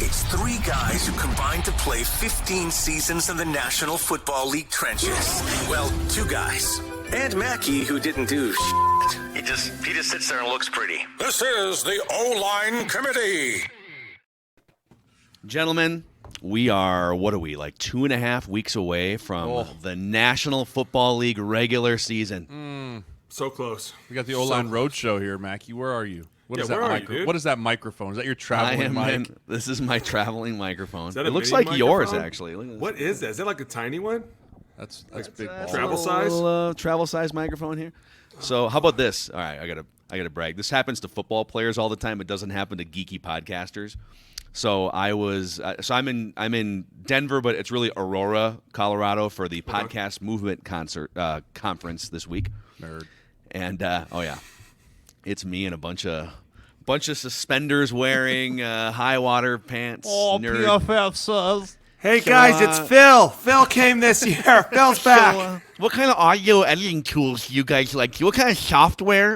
It's three guys who combined to play 15 seasons in the National Football League trenches. Well, two guys. And Mackey, who didn't do shit. He just sits there and looks pretty. This is the OLine Committee. Gentlemen, we are, what are we, like 2.5 weeks away from the National Football League regular season. So close. We got the O-Line Roadshow here, Mackey. Where are you? What is that where are you, dude? What is that microphone? Is that your traveling mic? This is my traveling microphone. that It a looks mini like yours, microphone? actually. Look at this. What is that? Is that like a tiny one? That's big balls. Travel size? Travel size microphone here. So how about this? All right, I gotta brag. This happens to football players all the time. It doesn't happen to geeky podcasters. So I'm in Denver, but it's really Aurora, Colorado, for the Podcast Movement conference this week. Nerd. And it's me and a bunch of suspenders wearing high water pants. Nerd. PFF says. Hey, guys, it's Phil. Phil came this year. Phil's back. What kind of audio editing tools do you guys like to? What kind of software?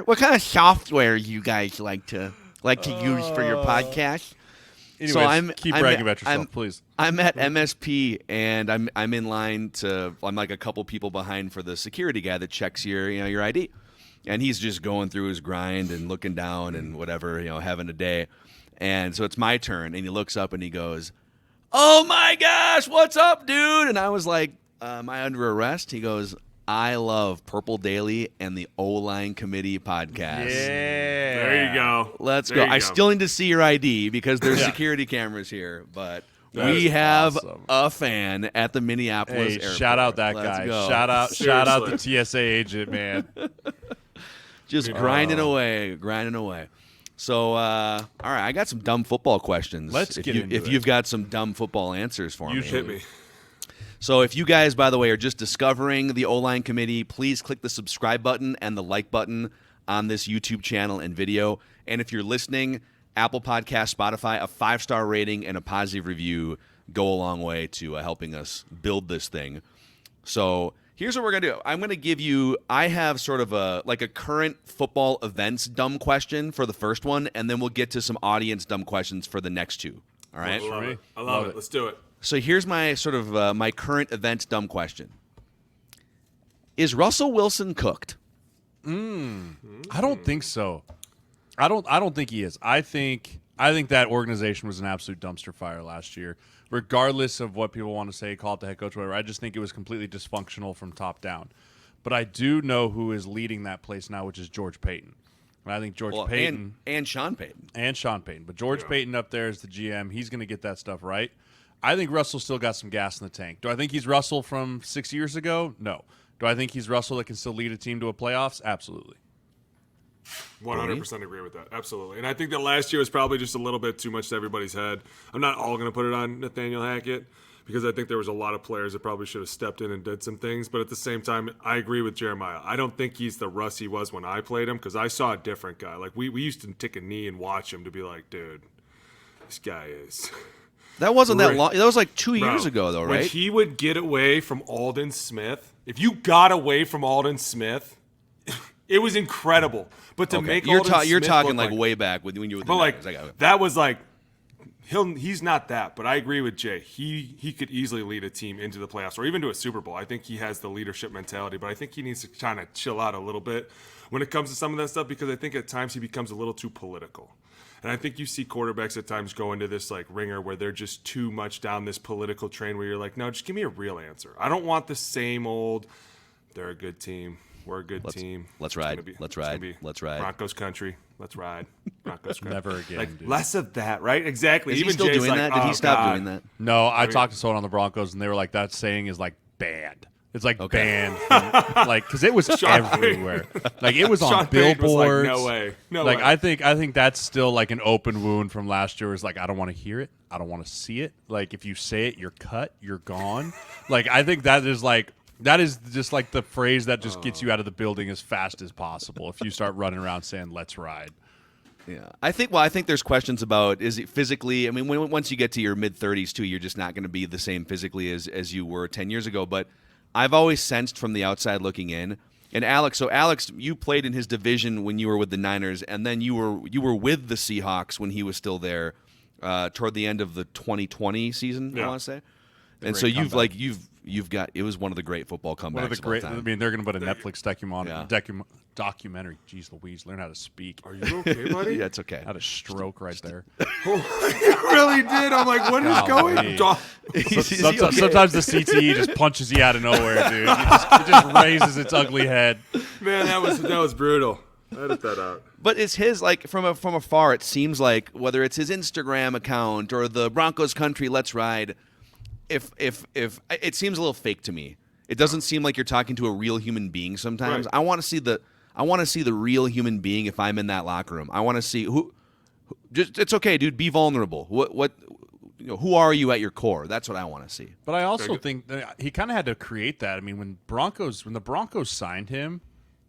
You guys like to use for your podcast? Anyways, keep bragging about yourself, please. I'm at MSP, and I'm in line I'm like a couple people behind for the security guy that checks your ID, and he's just going through his grind and looking down and whatever, having a day, and so it's my turn, and he looks up and he goes, "Oh my gosh, what's up, dude?" And I was like, "Am I under arrest?" He goes, "I love Purple Daily and the O-Line Committee podcast." Yeah. There you go. Let's There go. you I still need to see your ID because there's security cameras here, but we have awesome. a fan at the Minneapolis airport. Shout out that Let's guy. go. Shout out the TSA agent, man. Just grinding away. So, all right, I got some dumb football questions. Let's get into if it. you've got some dumb football answers for me. You hit me. So if you guys, by the way, are just discovering the O-Line Committee, please click the subscribe button and the like button on this YouTube channel and video. And if you're listening, Apple Podcasts, Spotify, a 5-star rating and a positive review go a long way to helping us build this thing. So here's what we're going to do. I'm going to give you – I have sort of a current football events dumb question for the first one, and then we'll get to some audience dumb questions for the next two. All right? I love it. Let's do it. So here's my sort of my current event dumb question. Is Russell Wilson cooked? I don't think so. I don't think he is. I think that organization was an absolute dumpster fire last year. Regardless of what people want to say, call it the head coach, whatever. I just think it was completely dysfunctional from top down. But I do know who is leading that place now, which is George Payton. And I think George Payton and Sean Payton. But George Payton up there is the GM. He's going to get that stuff right. I think Russell still got some gas in the tank. Do I think he's Russell from 6 years ago? No. Do I think he's Russell that can still lead a team to a playoffs? Absolutely. 100% agree with that. Absolutely. And I think that last year was probably just a little bit too much to everybody's head. I'm not all going to put it on Nathaniel Hackett because I think there was a lot of players that probably should have stepped in and did some things. But at the same time, I agree with Jeremiah. I don't think he's the Russ he was when I played him because I saw a different guy. Like, we used to take a knee and watch him to be like, dude, this guy is... That wasn't that long. That was like 2 years ago, though, right? When he would get away from Aldon Smith, if you got away from Aldon Smith, it was incredible. But to make you're Aldon you're Smith talking look like way back when you were the but like Niners. that was like he's not that. But I agree with Jay. He could easily lead a team into the playoffs or even to a Super Bowl. I think he has the leadership mentality, but I think he needs to kind of chill out a little bit when it comes to some of that stuff because I think at times he becomes a little too political. And I think you see quarterbacks at times go into this like ringer where they're just too much down this political train where you're like, no, just give me a real answer. I don't want the same old, they're a good team. We're a good team. Let's ride. Let's ride. Broncos country. Let's ride. Broncos country. Never again, Like, dude. less of that, right? Exactly. Is Even he still Jay's doing like, that? Did he oh, stop God. doing that? No, I talked to someone on the Broncos, and they were like, that saying is like banned. It's like banned, like because it was everywhere. Like it was on Sean Payton billboards. was like, no way, no like way. I think that's still like an open wound from last year. Is like I don't want to hear it. I don't want to see it. Like if you say it, you're cut. You're gone. Like I think that is just like the phrase that just gets you out of the building as fast as possible. If you start running around saying "Let's ride." Yeah, I think there's questions about is it physically. I mean, once you get to your mid-30s too, you're just not going to be the same physically as you were 10 years ago. But I've always sensed from the outside looking in, and Alex, you played in his division when you were with the Niners, and then you were with the Seahawks when he was still there toward the end of the 2020 season, I want to say. And so you've got it was one of the great football comebacks. One of the great. Of all time. I mean, they're going to put a Netflix documentary. Jeez Louise, learn how to speak. Are you okay, buddy? Yeah, it's okay. Had a stroke right there. You really did. I'm like, what is going on? Sometimes the CTE just punches you out of nowhere, dude. It just raises its ugly head. Man, that was brutal. Edit that out. But it's his, like, from afar, it seems like, whether it's his Instagram account or the Broncos Country Let's Ride, if it seems a little fake to me. It doesn't seem like you're talking to a real human being sometimes. Right. I want to see the real human being if I'm in that locker room. I want to see who just it's okay, dude, be vulnerable. Who are you at your core? That's what I want to see. But I also think that he kind of had to create that. I mean, when the Broncos signed him,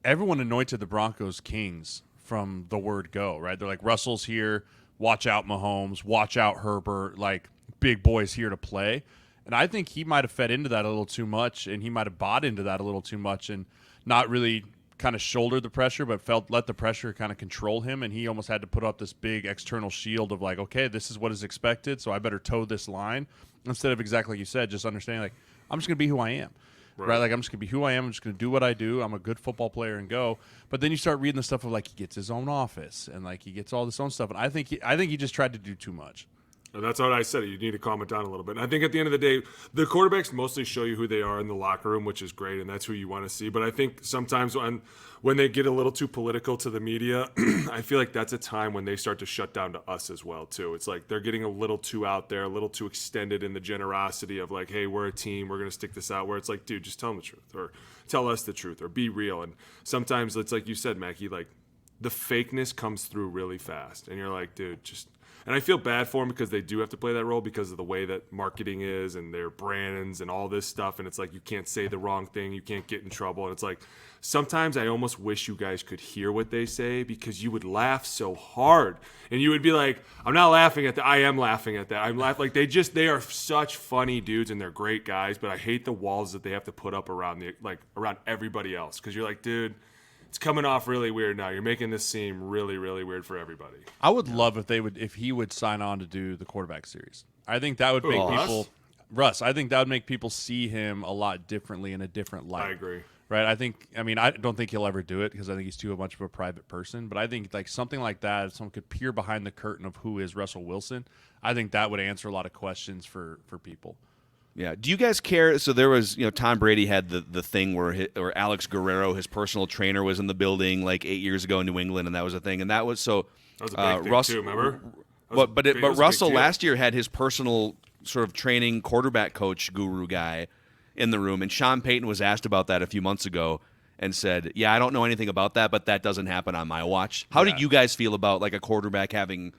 everyone anointed the Broncos kings from the word go, right? They're like, Russell's here, watch out Mahomes, watch out Herbert, like big boys here to play. And I think he might have fed into that a little too much, and he might have bought into that a little too much and not really kind of shouldered the pressure, but let the pressure kind of control him, and he almost had to put up this big external shield of like, okay, this is what is expected, so I better toe this line, instead of exactly like you said, just understanding like, I'm just going to be who I am. Right? Like, I'm just going to be who I am. I'm just going to do what I do. I'm a good football player and go. But then you start reading the stuff of like he gets his own office and like he gets all this own stuff. And I think he just tried to do too much. And that's what I said. You need to calm it down a little bit. And I think at the end of the day, the quarterbacks mostly show you who they are in the locker room, which is great, and that's who you want to see. But I think sometimes when they get a little too political to the media, I feel like that's a time when they start to shut down to us as well, too. It's like they're getting a little too out there, a little too extended in the generosity of like, hey, we're a team, we're going to stick this out, where it's like, dude, just tell them the truth, or tell us the truth, or be real. And sometimes it's like you said, Mackey, like the fakeness comes through really fast. And you're like, dude, just... And I feel bad for them because they do have to play that role because of the way that marketing is and their brands and all this stuff. And it's like you can't say the wrong thing. You can't get in trouble. And it's like sometimes I almost wish you guys could hear what they say because you would laugh so hard. And you would be like, I'm not laughing at that. I am laughing at that. I'm laughing. Like they are such funny dudes and they're great guys. But I hate the walls that they have to put up around around everybody else because you're like, dude, it's coming off really weird now. You're making this seem really, really weird for everybody. I would love if he would sign on to do the quarterback series. I think that would make people Russ. I think that would make people see him a lot differently in a different light. I agree. Right? I don't think he'll ever do it because I think he's too much of a private person. But I think like something like that, if someone could peer behind the curtain of who is Russell Wilson, I think that would answer a lot of questions for people. Yeah. Do you guys care? So there was, Tom Brady had the thing where Alex Guerrero, his personal trainer, was in the building like 8 years ago in New England, and that was a thing. And that was so. That was a big thing too. Remember? But Russell last year had his personal sort of training quarterback coach guru guy in the room, and Sean Payton was asked about that a few months ago and said, "Yeah, I don't know anything about that, but that doesn't happen on my watch." How did you guys feel about like a quarterback having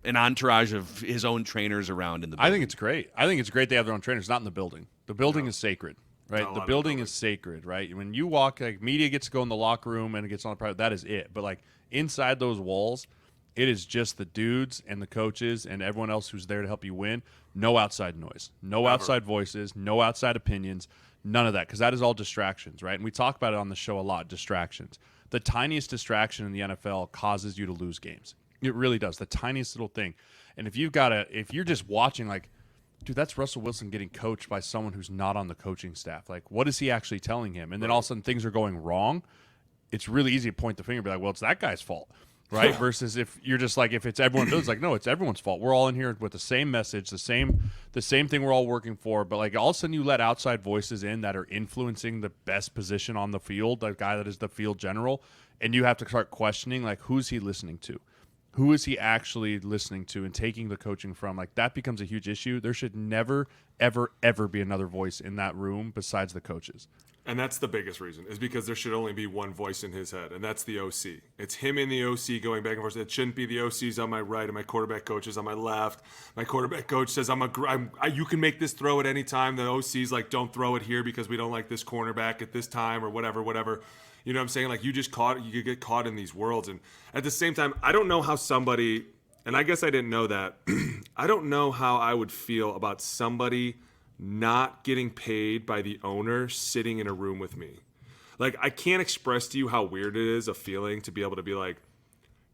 an entourage of his own trainers around in the building? I think it's great. I think it's great they have their own trainers, not in the building. The building is sacred, right? The building is sacred, right? When you walk, like media gets to go in the locker room and it gets on the private, that is it. But like inside those walls, it is just the dudes and the coaches and everyone else who's there to help you win. No outside noise, no outside voices, no outside opinions, none of that, because that is all distractions, right? And we talk about it on the show a lot, distractions. The tiniest distraction in the NFL causes you to lose games. It really does. The tiniest little thing. And if you're just watching, like, dude, that's Russell Wilson getting coached by someone who's not on the coaching staff. Like, what is he actually telling him? And then all of a sudden things are going wrong. It's really easy to point the finger and be like, well, it's that guy's fault, right? Versus if you're just like, if it's everyone knows, like, no, it's everyone's fault. We're all in here with the same message, the same thing we're all working for. But like all of a sudden you let outside voices in that are influencing the best position on the field, the guy that is the field general, and you have to start questioning, like, who's he listening to? Who is he actually listening to and taking the coaching from? Like, that becomes a huge issue. There should never, ever, ever be another voice in that room besides the coaches. And that's the biggest reason, is because there should only be one voice in his head, and that's the OC. It's him and the OC going back and forth. It shouldn't be the OC's on my right and my quarterback coach is on my left. My quarterback coach says, you can make this throw at any time. The OC's like, don't throw it here because we don't like this cornerback at this time or whatever. You know what I'm saying? Like, you could get caught in these worlds. And at the same time, I don't know how somebody, and I guess I didn't know that, I don't know how I would feel about somebody not getting paid by the owner sitting in a room with me. Like, I can't express to you how weird it is, a feeling to be able to be like,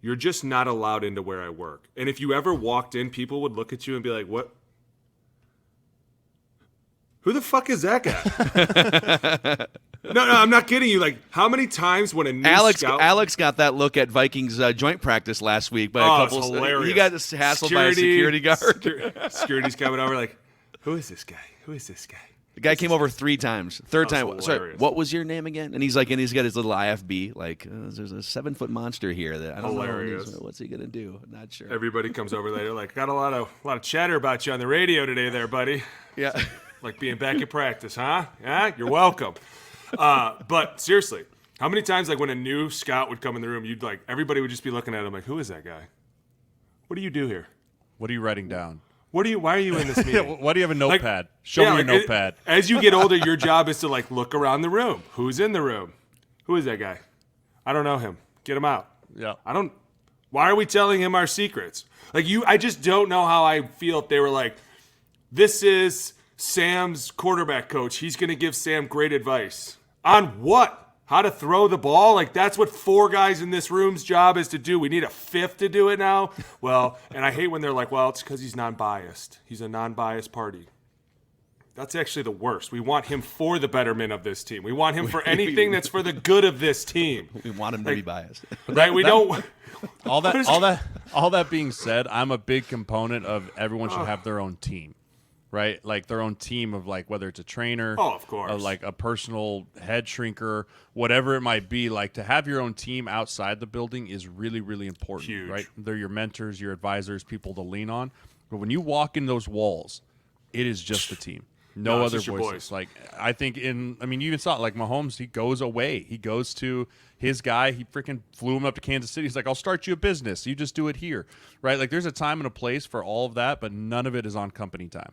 you're just not allowed into where I work. And if you ever walked in, people would look at you and be like, what? Who the fuck is that guy? No, I'm not kidding you. Like, how many times when a new scout... Alex got that look at Vikings joint practice last week by a couple. Hilarious. He got hassled by a security guard. Security's coming over like, who is this guy? Who is this guy? The guy came over 3 times. Third time. Hilarious. Sorry, what was your name again? And he's got his little IFB. Like, there's a 7-foot monster here that I don't know. What's he gonna do? I'm not sure. Everybody comes over later like, got a lot of chatter about you on the radio today, there, buddy. Yeah. Like being back at practice, huh? Yeah, you're welcome. But seriously, how many times like when a new scout would come in the room, everybody would just be looking at him like, who is that guy? What do you do here? What are you writing down? Why are you in this meeting? Why do you have a notepad? Show me your notepad. As you get older, your job is to like look around the room. Who's in the room? Who is that guy? I don't know him. Get him out. Yeah. Why are we telling him our secrets? I just don't know how I feel if they were like, this is Sam's quarterback coach. He's going to give Sam great advice. On what? How to throw the ball? Like, that's what 4 guys in this room's job is to do. We need a 5th to do it now? Well, and I hate when they're like, well, it's because he's non-biased. He's a non-biased party. That's actually the worst. We want him for the betterment of this team. We want him for anything that's for the good of this team. We want him to be biased. Right? We don't... All that being said, I'm a big component of everyone should have their own team. Right, like their own team of like whether it's a trainer, of course, like a personal head shrinker, whatever it might be. Like to have your own team outside the building is really, really important. Huge. Right? They're your mentors, your advisors, people to lean on. But when you walk in those walls, it is just the team, no other voices. Like I think you even saw it. Like Mahomes, he goes away, he goes to his guy. He freaking flew him up to Kansas City. He's like, I'll start you a business. You just do it here, right? Like there's a time and a place for all of that, but none of it is on company time.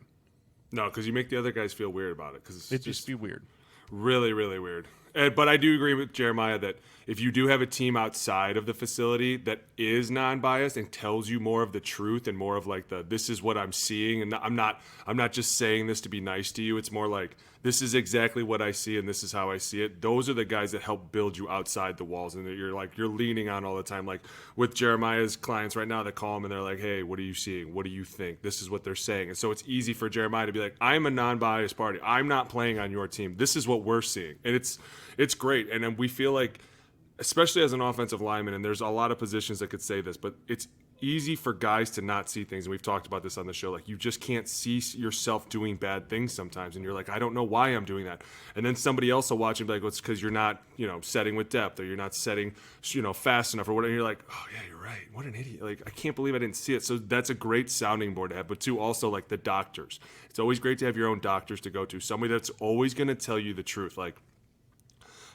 No, because you make the other guys feel weird about it. Because it just be weird. Really, really weird. But I do agree with Jeremiah that if you do have a team outside of the facility that is non-biased and tells you more of the truth and more of like this is what I'm seeing, and I'm not just saying this to be nice to you. It's more like this is exactly what I see and this is how I see it. Those are the guys that help build you outside the walls and that you're leaning on all the time. Like with Jeremiah's clients right now that call him and they're like, hey, what are you seeing? What do you think? This is what they're saying. And so it's easy for Jeremiah to be like, I'm a non-biased party. I'm not playing on your team. This is what we're seeing. And it's great. And then we feel like, especially as an offensive lineman, and there's a lot of positions that could say this, but it's easy for guys to not see things. And we've talked about this on the show. Like you just can't see yourself doing bad things sometimes. And you're like, I don't know why I'm doing that. And then somebody else will watch and be like, well, it's because you're not, setting with depth or you're not setting, fast enough or whatever. And you're like, oh yeah, you're right. What an idiot. Like, I can't believe I didn't see it. So that's a great sounding board to have. But 2, also like the doctors. It's always great to have your own doctors to go to. Somebody that's always going to tell you the truth. Like,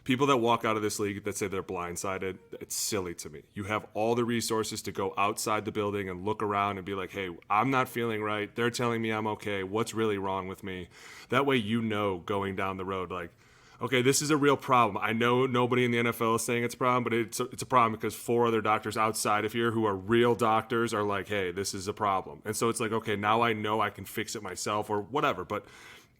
people that walk out of this league that say they're blindsided, it's silly to me. You have all the resources to go outside the building and look around and be like, hey, I'm not feeling right. They're telling me I'm okay. What's really wrong with me? That way going down the road, like, okay, this is a real problem. I know nobody in the NFL is saying it's a problem, but it's a problem because 4 other doctors outside of here who are real doctors are like, hey, this is a problem. And so it's like, okay, now I know I can fix it myself or whatever. But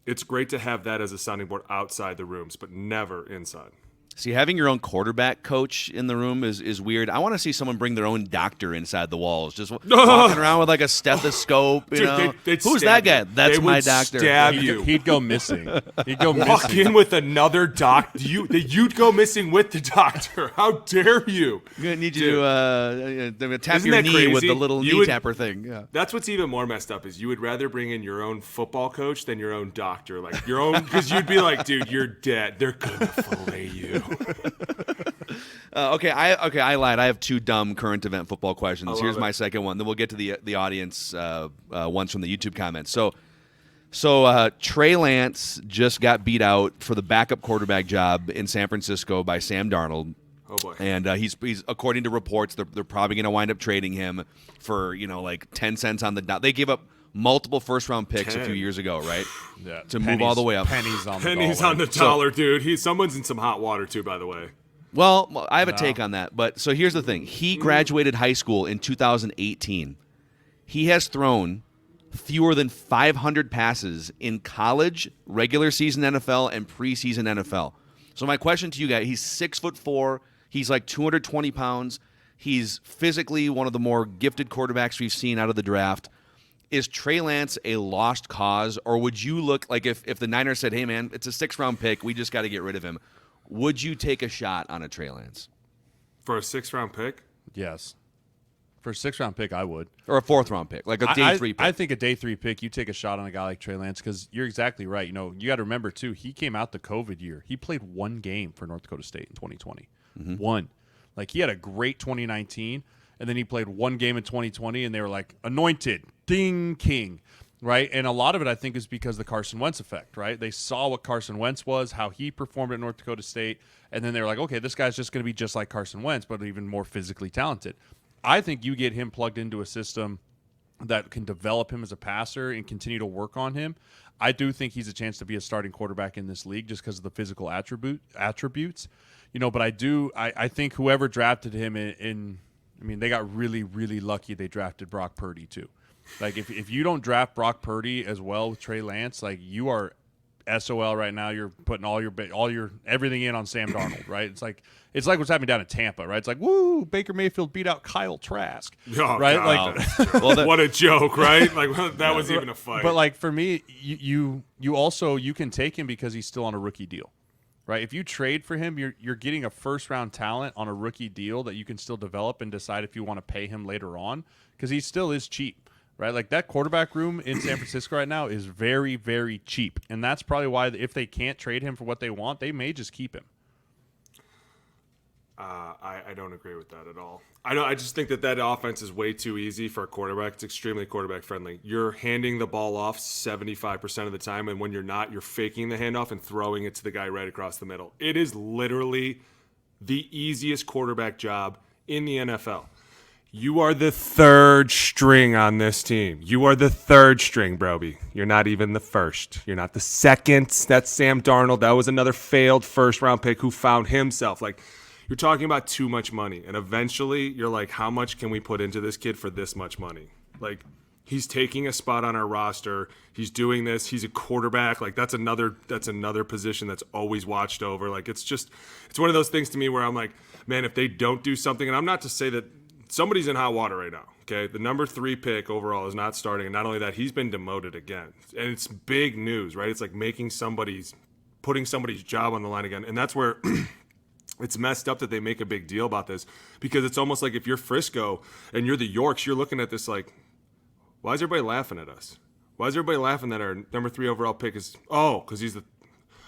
it's great to have that as a sounding board outside the rooms, but never inside. See, having your own quarterback coach in the room is weird. I want to see someone bring their own doctor inside the walls, just walking around with like a stethoscope. Who's that guy? That's my doctor. He'd go missing. He'd go walk in with another doctor. You'd go missing with the doctor. How dare you? I'm gonna need you to tap your knee crazy? with the little knee tapper thing. Yeah. That's what's even more messed up is you would rather bring in your own football coach than your own doctor, like your own, because you'd be like, dude, you're dead. They're gonna fillet you. I lied. I have 2 dumb current event football questions. Here's my second one. Then we'll get to the audience ones from the YouTube comments. So Trey Lance just got beat out for the backup quarterback job in San Francisco by Sam Darnold. Oh boy! And he's according to reports, they're probably going to wind up trading him for like 10 cents on the dot. They gave up multiple first-round picks a few years ago, right? Yeah, to move all the way up. Pennies on the dollar, dude. Someone's in some hot water too, by the way. Well, I have a take on that. But so here's the thing: he graduated high school in 2018. He has thrown fewer than 500 passes in college, regular season NFL, and preseason NFL. So my question to you guys: he's 6'4". He's like 220 pounds. He's physically one of the more gifted quarterbacks we've seen out of the draft. Is Trey Lance a lost cause, or would you look like if the Niners said, hey, man, it's a 6th-round pick, we just got to get rid of him, would you take a shot on a Trey Lance? For a 6th-round pick? Yes. For a 6th-round pick, I would. Or a 4th-round pick, like a day 3 pick? I think a day 3 pick, you take a shot on a guy like Trey Lance because you're exactly right. You know, you got to remember, too, he came out the COVID year. He played 1 game for North Dakota State in 2020. Mm-hmm. 1. Like, he had a great 2019, and then he played 1 game in 2020, and they were like, anointed, ding, king, right? And a lot of it, I think, is because of the Carson Wentz effect, right? They saw what Carson Wentz was, how he performed at North Dakota State, and then they were like, okay, this guy's just going to be just like Carson Wentz, but even more physically talented. I think you get him plugged into a system that can develop him as a passer and continue to work on him. I do think he's a chance to be a starting quarterback in this league just because of the physical attributes. You know, but I think whoever drafted him they got really, really lucky they drafted Brock Purdy too. Like if you don't draft Brock Purdy as well with Trey Lance, like you are SOL right now. You're putting all your everything in on Sam Darnold, right? It's like what's happening down in Tampa, right? It's like, woo, Baker Mayfield beat out Kyle Trask, right? God. Like, what a joke, right? Like that was even a fight. But like for me, you also can take him because he's still on a rookie deal, right? If you trade for him, you're getting a 1st-round talent on a rookie deal that you can still develop and decide if you want to pay him later on because he still is cheap. Right, like that quarterback room in San Francisco right now is very, very cheap, and that's probably why if they can't trade him for what they want, they may just keep him. I don't agree with that at all. I just think that offense is way too easy for a quarterback. It's extremely quarterback friendly. You're handing the ball off 75% of the time, and when you're not, you're faking the handoff and throwing it to the guy right across the middle. It is literally the easiest quarterback job in the NFL. You are the 3rd string on this team. You are the 3rd string, Broby. You're not even the 1st. You're not the 2nd. That's Sam Darnold. That was another failed 1st-round pick who found himself. Like, you're talking about too much money. And eventually, you're like, how much can we put into this kid for this much money? Like, he's taking a spot on our roster. He's doing this. He's a quarterback. Like, that's another position that's always watched over. Like, it's one of those things to me where I'm like, man, if they don't do something, and I'm not to say that somebody's in hot water right now, okay? The number 3 pick overall is not starting, and not only that, he's been demoted again. And it's big news, right? It's like putting somebody's job on the line again. And that's where it's messed up that they make a big deal about this because it's almost like if you're Frisco and you're the Yorks, you're looking at this like, why is everybody laughing at us? Why is everybody laughing that our number 3 overall pick is, because he's the –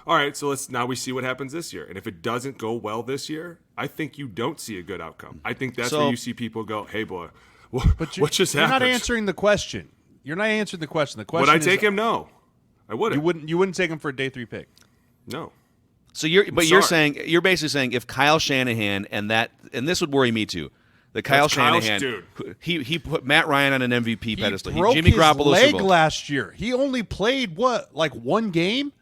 all right, so now we see what happens this year. And if it doesn't go well this year, I think you don't see a good outcome. I think that's where you see people go, hey, boy, what just happened? You're not answering the question. You're not answering the question. The question would I take him? No. I wouldn't. You wouldn't take him for a day 3 pick? No. So you're basically saying if Kyle Shanahan and this would worry me too. That Kyle Shanahan, he put Matt Ryan on an MVP pedestal. He broke Jimmy his Garoppolo leg last year. He only played like 1 game?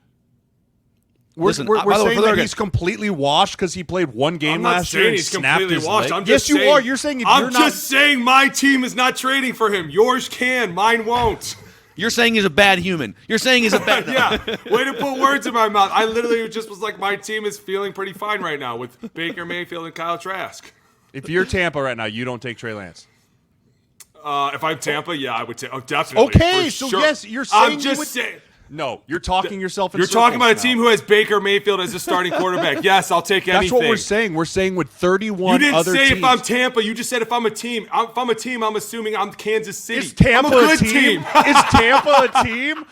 We're saying that he's completely washed because he played 1 game last year and snapped his leg? Yes, you are. You're saying I'm just saying my team is not trading for him. Yours can. Mine won't. You're saying he's a bad human. You're saying he's a bad... Yeah. Way to put words in my mouth. I literally just was like, my team is feeling pretty fine right now with Baker Mayfield and Kyle Trask. If you're Tampa right now, you don't take Trey Lance. If I'm Tampa, yeah, I would take. Oh, definitely. Okay, so sure. yes, you're saying I'm just saying. No, you're talking yourself in You're circles talking about a now. team who has Baker Mayfield as a starting quarterback. Yes, I'll take anything. That's what we're saying. We're saying with 31 You didn't other say teams. if I'm Tampa. You just said if I'm a team. If I'm a team, I'm assuming I'm Kansas City. Is Tampa I'm a good team? Is Tampa a team?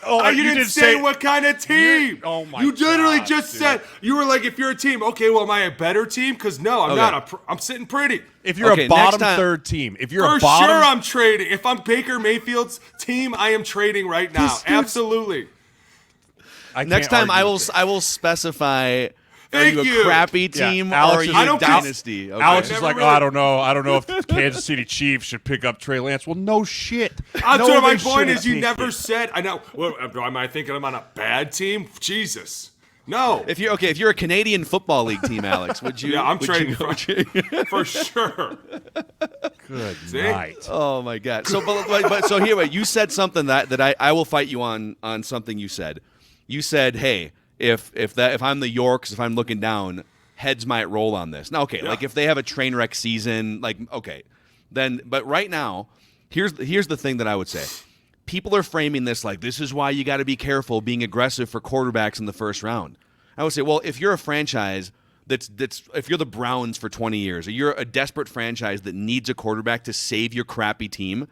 Oh, you didn't say what kind of team. Oh my! You literally God, just dude. said you were like, if you're a team, okay. Well, am I a better team? Because no, I'm not. I'm sitting pretty. If you're a bottom 3rd team, if you're for a bottom, sure, I'm trading. If I'm Baker Mayfield's team, I am trading right now. Absolutely. Next time, I will specify. Thank are you you. a crappy team or are you a dynasty? Okay. Alex is like, I don't know. I don't know if the Kansas City Chiefs should pick up Trey Lance. Well, no shit. My point is you never said. I know. Well, am I thinking I'm on a bad team? Jesus. No. If you're a Canadian Football League team, Alex, would you? Yeah, I'm trading for sure. Good night. Oh my God. So, but so here, you said something that I will fight you on something you said. You said, hey, if I'm the Yorks, if I'm looking down, heads might roll on this. Now, okay, like if they have a train wreck season, like okay, then. But right now, here's the thing that I would say. People are framing this like this is why you got to be careful being aggressive for quarterbacks in the first round. I would say, well, if you're a franchise that's if you're the Browns for 20 years, or you're a desperate franchise that needs a quarterback to save your crappy team,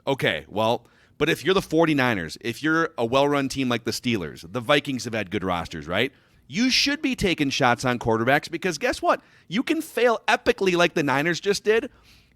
okay, well, but if you're the 49ers, if you're a well-run team like the Steelers, the Vikings have had good rosters, right? You should be taking shots on quarterbacks because guess what? You can fail epically like the Niners just did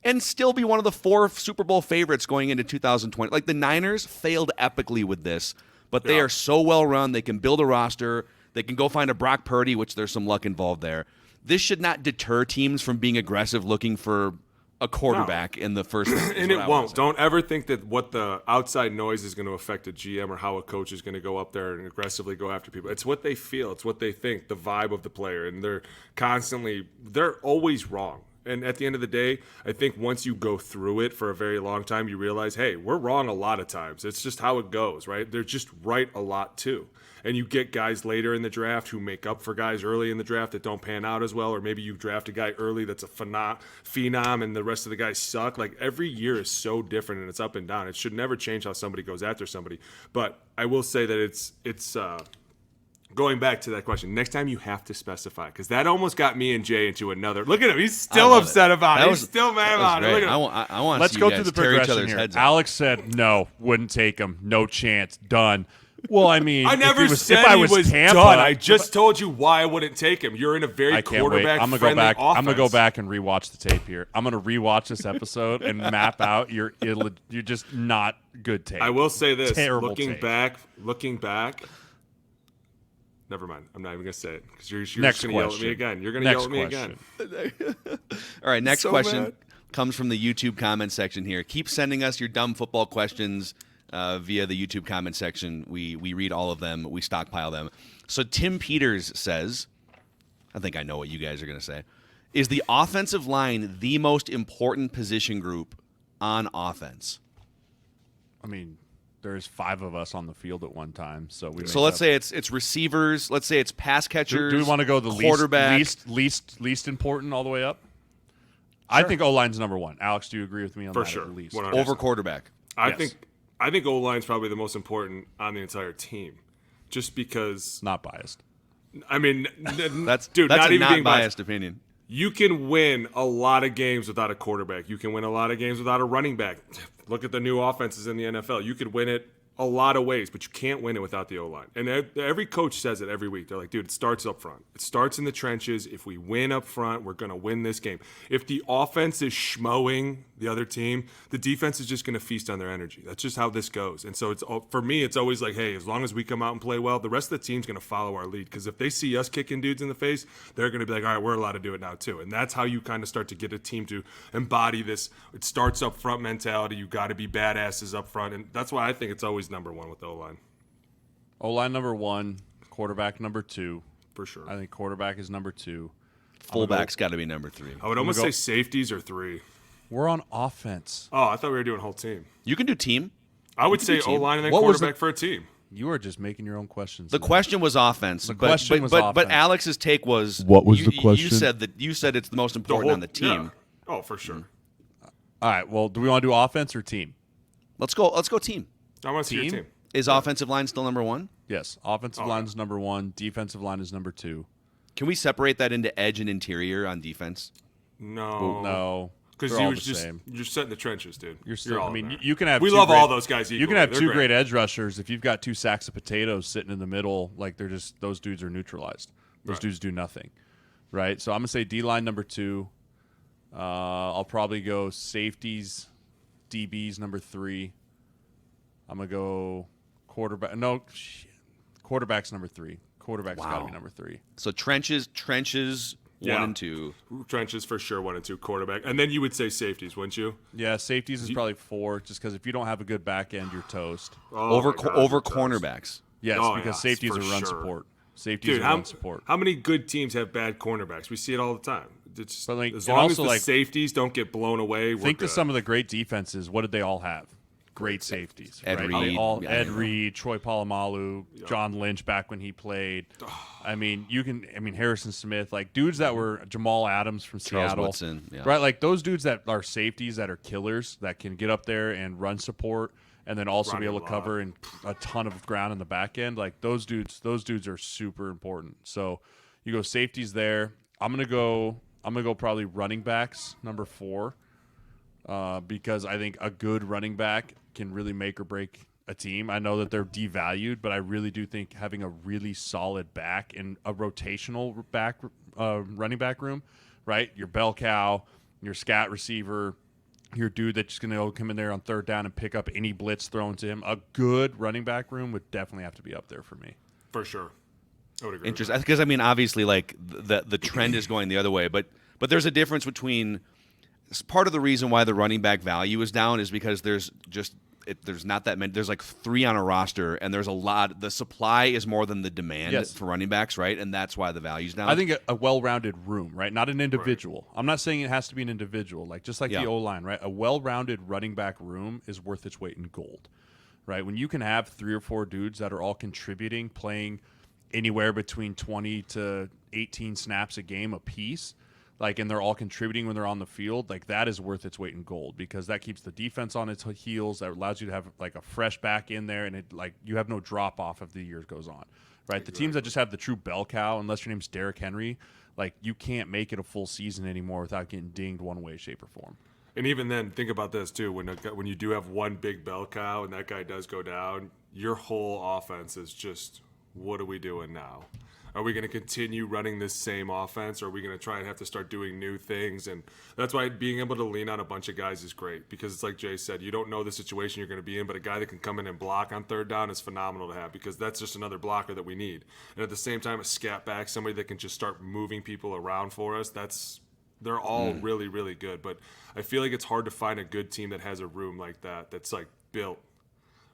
and still be one of the 4 Super Bowl favorites going into 2020. Like the Niners failed epically with this, but they are so well run. They can build a roster. They can go find a Brock Purdy, which there's some luck involved there. This should not deter teams from being aggressive looking for a quarterback in the first round. And it won't. Don't ever think that what the outside noise is going to affect a GM or how a coach is going to go up there and aggressively go after people. It's what they feel. It's what they think, the vibe of the player. And they're always wrong. And at the end of the day, I think once you go through it for a very long time, you realize, hey, we're wrong a lot of times. It's just how it goes, right? They're just right a lot too. And you get guys later in the draft who make up for guys early in the draft that don't pan out as well, or maybe you draft a guy early that's a phenom and the rest of the guys suck. Like every year is so different and it's up and down. It should never change how somebody goes after somebody. But I will say that it's going back to that question, next time you have to specify, because that almost got me and Jay into another. Look at him; he's still upset about it. He's still mad about it. Look at him. I want. Let's go through the progression here. Alex said no, wouldn't take him, no chance, done. Well, I mean, I never said he was Tampa, done. I just told you why I wouldn't take him. You're in a very quarterback-friendly offense. I'm gonna go back and rewatch the tape here. I'm gonna rewatch this episode and map out you're just not good tape. I will say this: Terrible looking tape. back. Never mind. I'm not even going to say it because you're just going to yell at me again. You're going to yell at me again. All right, next question comes from the YouTube comment section here. Keep sending us your dumb football questions via the YouTube comment section. We read all of them. We stockpile them. So Tim Peters says, I think I know what you guys are going to say, is the offensive line the most important position group on offense? I mean, there's 5 of us on the field at one time, so let's say it's receivers. Let's say it's pass catchers. Do we want to go the quarterback, least important all the way up? Sure. I think O-line's number 1. Alex, do you agree with me on For that? sure. At least? Over quarterback. I think O-line's probably the most important on the entire team, just because. Not biased. I mean, that's not a even being biased opinion. You can win a lot of games without a quarterback. You can win a lot of games without a running back. Look at the new offenses in the NFL. You could win it a lot of ways, but you can't win it without the O-line. And every coach says it every week. They're like, dude, it starts up front. It starts in the trenches. If we win up front, we're going to win this game. If the offense is schmoing the other team, the defense is just going to feast on their energy. That's just how this goes. And so for me, it's always like, hey, as long as we come out and play well, the rest of the team's going to follow our lead. Because if they see us kicking dudes in the face, they're going to be like, all right, we're allowed to do it now too. And that's how you kind of start to get a team to embody this. It starts up front mentality. You got to be badasses up front. And that's why I think it's always number 1 with the O-line. O-line number 1, quarterback number 2. For sure. I think quarterback is number 2. Fullback's got to be number 3. I would almost say safeties are 3. We're on offense. Oh, I thought we were doing whole team. You can do team. I would say O-line and then quarterback for a team. You are just making your own questions. The question was offense. But Alex's take was what was the question? You said it's the most important on the team. Yeah. Oh, for sure. All right. Well, do we want to do offense or team? Let's go team. I want to see your team. Is offensive line still number 1? Yes. Offensive line is number 1. Defensive line is number 2. Can we separate that into edge and interior on defense? No. Because you're set in the trenches, dude. You're all. I mean, you can have. We love all those guys. You can have 2 great edge rushers if you've got 2 sacks of potatoes sitting in the middle. Like they're just those dudes are neutralized. Those dudes do nothing, right? So I'm gonna say D line number 2. I'll probably go safeties, DBs number 3. I'm gonna go quarterback. No, quarterback's number 3. Quarterback's got to be number 3. So trenches. 1 and 2. Trenches for sure, 1 and 2 quarterback. And then you would say safeties, wouldn't you? Yeah, safeties is probably 4, just because if you don't have a good back end, you're toast. Over cornerbacks. Yes, because safeties are run support. Safeties are run support. How many good teams have bad cornerbacks? We see it all the time. As long as the safeties don't get blown away, think of some of the great defenses. What did they all have? great safeties. Ed right? Reed. Ed Reed, Troy Polamalu, John Lynch back when he played. I mean, Harrison Smith, like dudes that were Jamal Adams from Charles Seattle. Woodson, yeah. Right? Like those dudes that are safeties that are killers that can get up there and run support and then also be able to cover and a ton of ground in the back end. Like those dudes are super important. So you go safeties there. I'm gonna go probably running backs, number 4. Because I think a good running back can really make or break a team. I know that they're devalued, but I really do think having a really solid back and a rotational back running back room, right? Your bell cow, your scat receiver, your dude that's going to come in there on third down and pick up any blitz thrown to him. A good running back room would definitely have to be up there for me. For sure. I would agree. Interesting, because I mean, obviously, like the trend is going the other way, but there's a difference between. Part of the reason why the running back value is down is because there's not that many. There's like 3 on a roster, and there's a lot. The supply is more than the demand for running backs, right? And that's why the value's down. I think a well-rounded room, right? Not an individual. Right. I'm not saying it has to be an individual, like just like the O-line, right? A well-rounded running back room is worth its weight in gold, right? When you can have 3 or 4 dudes that are all contributing, playing anywhere between 20 to 18 snaps a game a piece. Like, and they're all contributing when they're on the field, like that is worth its weight in gold because that keeps the defense on its heels. That allows you to have like a fresh back in there, and it like you have no drop off as the year goes on, right? Exactly. The teams that just have the true bell cow, unless your name's Derrick Henry, like you can't make it a full season anymore without getting dinged one way, shape, or form. And even then, think about this too: when you do have one big bell cow and that guy does go down, your whole offense is just, what are we doing now? Are we going to continue running this same offense, or are we going to try and have to start doing new things? And that's why being able to lean on a bunch of guys is great because it's like Jay said, you don't know the situation you're going to be in, but a guy that can come in and block on third down is phenomenal to have because that's just another blocker that we need. And at the same time, a scat back, somebody that can just start moving people around for us, they're all really, really good. But I feel like it's hard to find a good team that has a room like that that's like built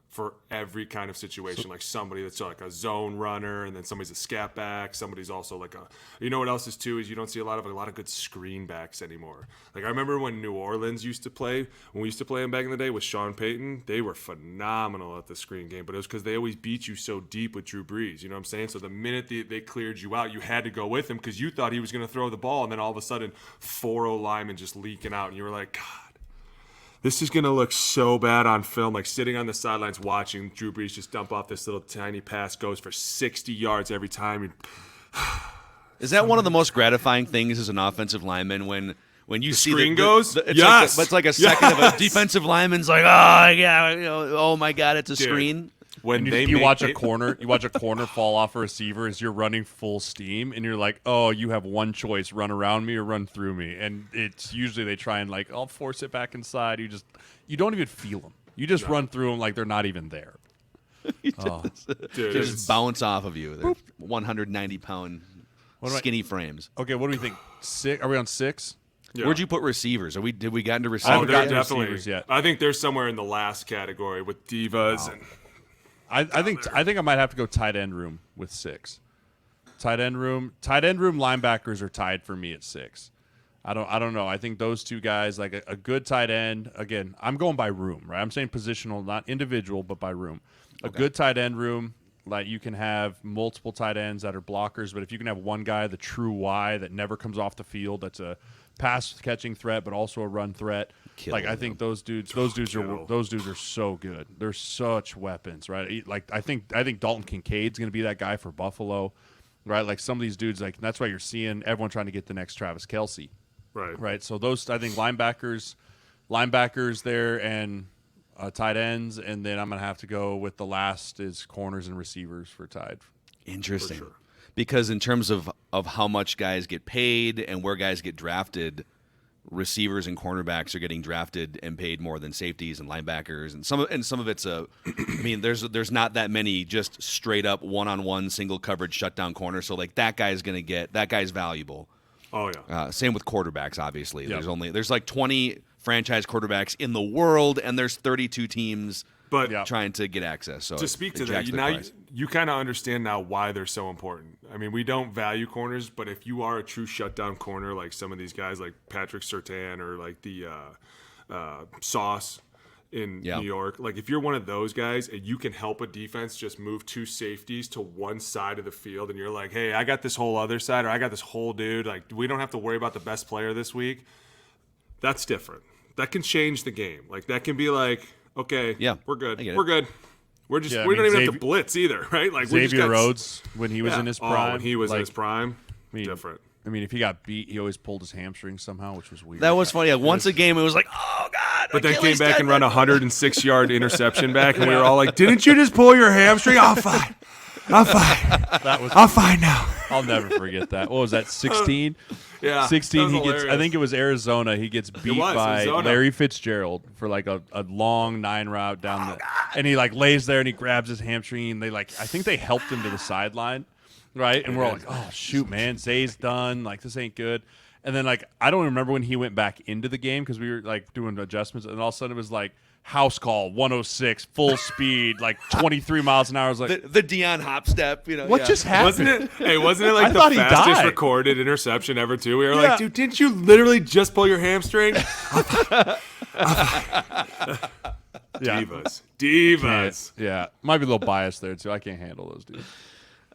for every kind of situation, like somebody that's like a zone runner, and then somebody's a scat back. Somebody's also like a, you know what else is too is you don't see a lot of good screen backs anymore. Like I remember when New Orleans used to play, when we used to play them back in the day with Sean Payton, they were phenomenal at the screen game, but it was because they always beat you so deep with Drew Brees. You know what I'm saying? So the minute they cleared you out, you had to go with him because you thought he was going to throw the ball, and then all of a sudden 4 linemen just leaking out, and you were like, God. This is going to look so bad on film, like sitting on the sidelines watching Drew Brees just dump off this little tiny pass, goes for 60 yards every time. Is that one of the most gratifying things as an offensive lineman when you see screen goes? Yes. It's like a second of a defensive lineman's like, oh, yeah, oh my God, it's a screen. When you watch a corner fall off a receiver as you're running full steam, and you're like, oh, you have one choice: run around me or run through me. And it's usually they try and like, I'll force it back inside. You don't even feel them. You just run through them like they're not even there. Just bounce off of you. They're 190-pound skinny frames. Okay, what do we think? 6? Are we on 6? Yeah. Where'd you put receivers? Did we get into receivers? I haven't gotten receivers yet. I think they're somewhere in the last category with divas and. I think I might have to go tight end room with 6. Tight end room linebackers are tied for me at 6. I don't know. I think those two guys, like a good tight end. Again, I'm going by room, right? I'm saying positional, not individual, but by room. A good tight end room, like you can have multiple tight ends that are blockers, but if you can have one guy, the true Y that never comes off the field, that's a pass catching threat, but also a run threat. I think those dudes are so good. They're such weapons, right? Like I think Dalton Kincaid's going to be that guy for Buffalo, right? Like some of these dudes, like that's why you're seeing everyone trying to get the next Travis Kelce, right? So those, I think linebackers there and tight ends, and then I'm going to have to go with the last is corners and receivers for tied. Interesting. For sure. Because in terms of how much guys get paid and where guys get drafted, receivers and cornerbacks are getting drafted and paid more than safeties and linebackers, and some of it's I mean, there's not that many just straight up one-on-one single coverage shutdown corner. So like that guy's valuable. Oh yeah. Same with quarterbacks. Obviously, yep. There's like 20 franchise quarterbacks in the world, and there's 32 teams. But trying to get access. So to speak to that, you kind of understand now why they're so important. I mean, we don't value corners, but if you are a true shutdown corner, like some of these guys, like Patrick Surtain or like the Sauce, in New York. Like, if you're one of those guys and you can help a defense just move 2 safeties to one side of the field and you're like, hey, I got this whole other side, or I got this whole dude. Like, we don't have to worry about the best player this week. That's different. That can change the game. Like, that can be like, okay, we're good. We're good. We're just we don't even have to blitz either, right? Like, Xavier Rhodes when he was in his prime. When he was in his prime, different. I mean, if he got beat, he always pulled his hamstring somehow, which was weird. That was funny. Once a game, it was like, oh, God. But then came back and run a 106-yard interception back, and we were all like, didn't you just pull your hamstring? I'm fine. I'm fine now. I'll never forget that. What was that, 16? Yeah. 16, I think it was Arizona. He gets beat by Larry Fitzgerald for like a long 9 route down the – and he like lays there and he grabs his hamstring. And I think they helped him to the sideline. Right, and we're all like, "Oh shoot, man, Zay's done. Like, this ain't good." And then I don't remember when he went back into the game because we were like doing adjustments, and all of a sudden it was like house call 106, full speed, like 23 miles an hour. I was like, the Deion hop step, what just happened? Wasn't it like the fastest recorded interception ever too? We were like, dude, didn't you literally just pull your hamstring? Divas. Yeah, might be a little biased there too. I can't handle those dudes.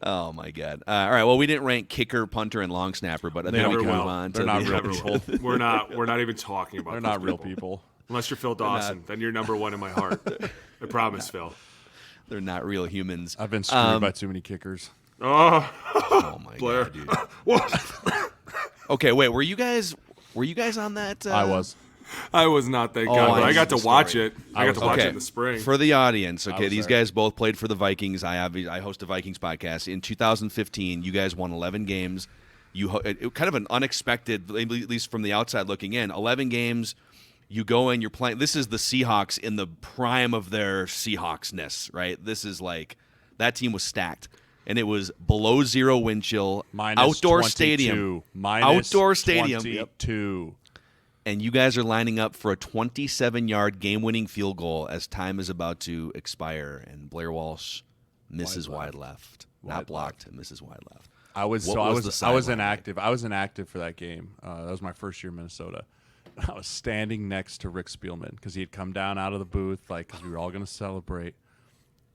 Oh my God! All right, well, we didn't rank kicker, punter, and long snapper, but I think we can move on. They're not real people. We're not even talking about. They're not real people. Unless you're Phil Dawson, then you're number 1 in my heart. I promise, Phil. They're not real humans. I've been screwed by too many kickers. Oh my Blair. God, dude. Okay, wait. Were you guys on that? I was not, thank God. But I got to watch it. I got to watch it in the spring. For the audience, these guys both played for the Vikings. I host a Vikings podcast. In 2015, you guys won 11 games. Kind of an unexpected, at least from the outside looking in, 11 games. You go in, you're playing. This is the Seahawks in the prime of their Seahawksness, right? This is like that team was stacked. And it was below 0 wind chill, outdoor 22. stadium. Minus outdoor stadium. 22. And you guys are lining up for a 27-yard game-winning field goal as time is about to expire, and Blair Walsh misses wide left. Not blocked, misses wide left. I was inactive. I was inactive for that game. That was my first year in Minnesota. I was standing next to Rick Spielman because he had come down out of the booth, because we were all going to celebrate,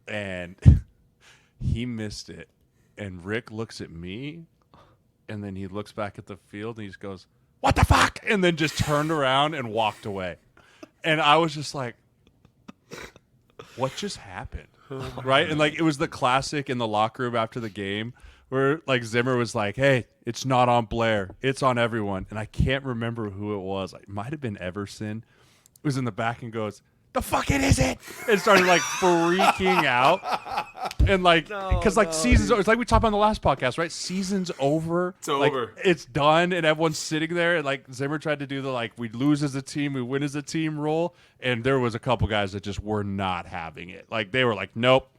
and he missed it. And Rick looks at me, and then he looks back at the field, and he just goes, "What the fuck?" And then just turned around and walked away. And I was just like, what just happened? Right? And it was the classic in the locker room after the game where Zimmer was like, "Hey, it's not on Blair. It's on everyone." And I can't remember who it was. It might have been Everson. It was in the back and goes, "The fuck it isn't!" And started freaking out. And seasons, it's like we talked about on the last podcast, right? Season's over. It's over. It's done, and everyone's sitting there. And Zimmer tried to do the we lose as a team, we win as a team role. And there was a couple guys that just were not having it. They were like, nope,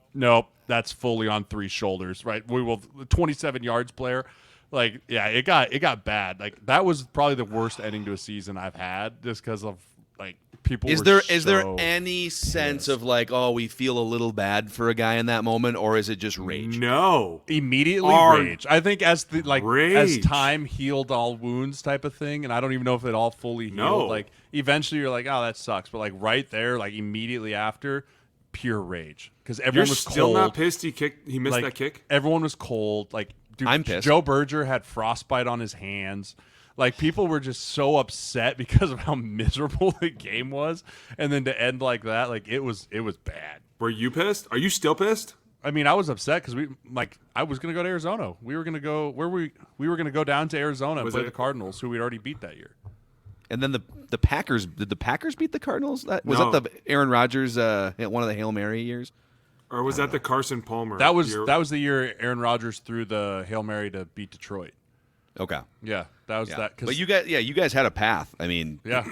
that's fully on 3 shoulders, right? We will 27 yards player. It got bad. That was probably the worst ending to a season I've had, just because of people. Is there any sense of we feel a little bad for a guy in that moment, or is it just rage? No, immediately rage. I think as as time healed all wounds type of thing, and I don't even know if it all fully healed. No. Eventually you're like, oh, that sucks, but right there, immediately after, pure rage because everyone was cold. You're still not pissed he missed that kick? Everyone was cold. Dude, I'm pissed. Joe Berger had frostbite on his hands. People were just so upset because of how miserable the game was, and then to end like that, it was bad. Were you pissed? Are you still pissed? I mean, I was upset because I was going to go to Arizona. We were going to go we were going to go down to Arizona and play the Cardinals, who we'd already beat that year. And then the Packers, did the Packers beat the Cardinals? Was that the Aaron Rodgers one of the Hail Mary years? Or was that the Carson Palmer? That was the year Aaron Rodgers threw the Hail Mary to beat Detroit. Okay. Yeah, that was that. But you guys had a path. I mean, yeah,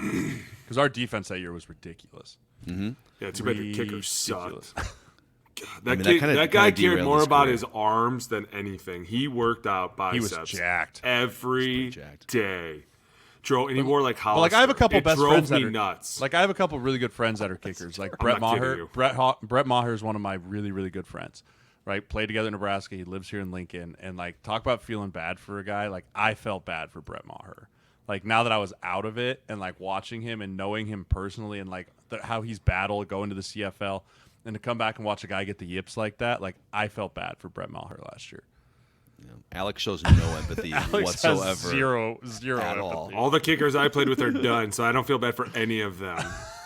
because our defense that year was ridiculous. Mm-hmm. Yeah, too bad your kicker sucked. God, that guy cared more about his arms than anything. He worked out biceps. He was jacked every day. And he wore Hollister. But I have a couple best friends that are nuts. I have a couple really good friends that are kickers. Brett Maher. Brett Maher is one of my really, really good friends. Right, played together in Nebraska. He lives here in Lincoln, and talk about feeling bad for a guy. I felt bad for Brett Maher. Now that I was out of it and watching him and knowing him personally, and how he's battled going to the CFL, and to come back and watch a guy get the yips like that, like I felt bad for Brett Maher last year. Alex shows no empathy Alex whatsoever. Has zero at empathy. All the kickers I played with are done, so I don't feel bad for any of them.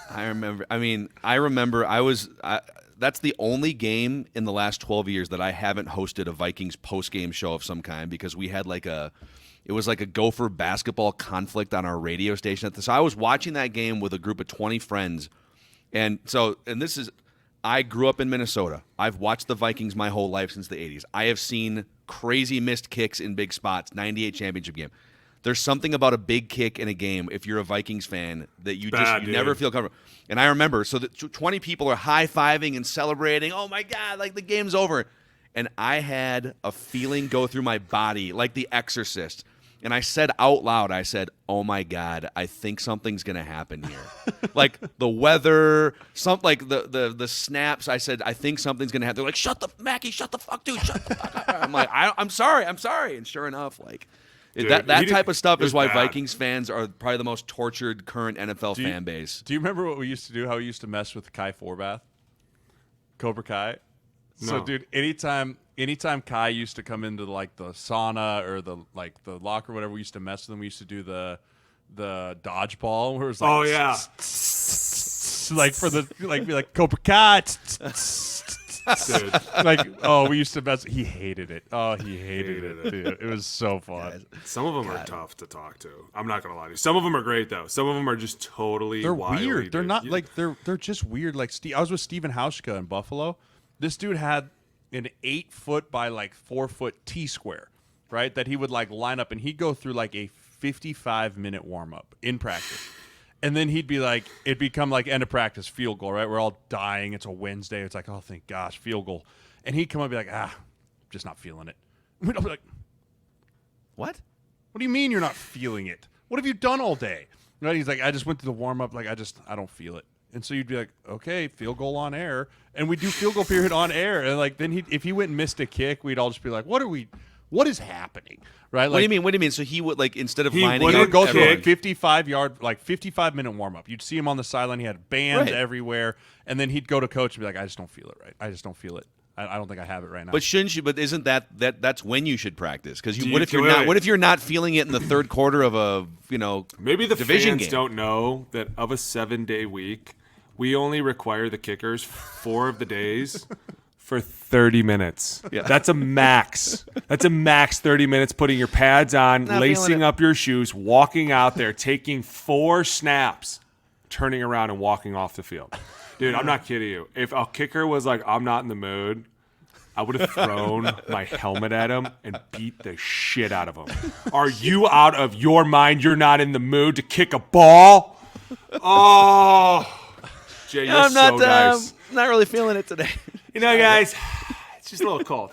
I remember. That's the only game in the last 12 years that I haven't hosted a Vikings post-game show of some kind, because we had it was like a Gopher basketball conflict on our radio station. So I was watching that game with a group of 20 friends, and I grew up in Minnesota. I've watched the Vikings my whole life since the 80s. I have seen crazy missed kicks in big spots, 98 championship game. There's something about a big kick in a game, if you're a Vikings fan, that you never feel comfortable. And I remember, so the 20 people are high-fiving and celebrating, oh my God, like the game's over. And I had a feeling go through my body like The Exorcist. And I said out loud, oh my God, I think something's going to happen here. Like the weather, the snaps, I said, I think something's going to happen. They're like, Mackey, shut the fuck, dude, shut the fuck up. I'm like, I'm sorry. And sure enough, dude, that type of stuff is why Vikings fans are probably the most tortured current NFL fan base. Do you remember what we used to do, how we used to mess with Kai Forbath? Cobra Kai? No. So, dude, anytime Kai used to come into the sauna or the locker or whatever, we used to mess with him. We used to do the dodgeball where it was like, oh yeah, be like Cobra Kai. Dude. We used to mess. He hated it. Oh, he hated it, dude. It was so fun. Some of them are tough to talk to. I'm not gonna lie to you. Some of them are great though. Some of them are just totally. They're wily, weird. Dude. They're not they're just weird. Like I was with Steven Hauschka in Buffalo. This dude had an 8-foot by 4-foot T-square, right? That he would line up, and he'd go through a 55-minute warm-up in practice. And then he'd be it'd become end of practice, field goal, right? We're all dying. It's a Wednesday. It's oh, thank gosh, field goal. And he'd come up and be just not feeling it. We'd all be like, what? What do you mean you're not feeling it? What have you done all day? Right? He's like, I just went through the warm-up. I don't feel it. And so you'd be like, okay, field goal on air. And we'd do field goal period on air. And then if he went and missed a kick, we'd all just be like, what is happening? Right? What do you mean? So he would instead of lining he up, would go through a 55-minute warm-up. You'd see him on the sideline. He had bands everywhere. And then he'd go to coach and be like, I just don't feel it right. I just don't feel it. I don't think I have it right now. But shouldn't you? But isn't that's when you should practice? Because what if you're not feeling it in the third quarter of a maybe the division fans game? Don't know that of a 7-day week, we only require the kickers 4 of the days for 30 minutes. Yeah. That's a max. That's a max 30 minutes, putting your pads on, lacing up your shoes, walking out there, taking 4 snaps, turning around and walking off the field. Dude, I'm not kidding you. If a kicker was like, I'm not in the mood, I would have thrown my helmet at him and beat the shit out of him. Are you out of your mind? You're not in the mood to kick a ball? Oh, Jay, you're so nice. Not really feeling it today. Guys, it's just a little cold.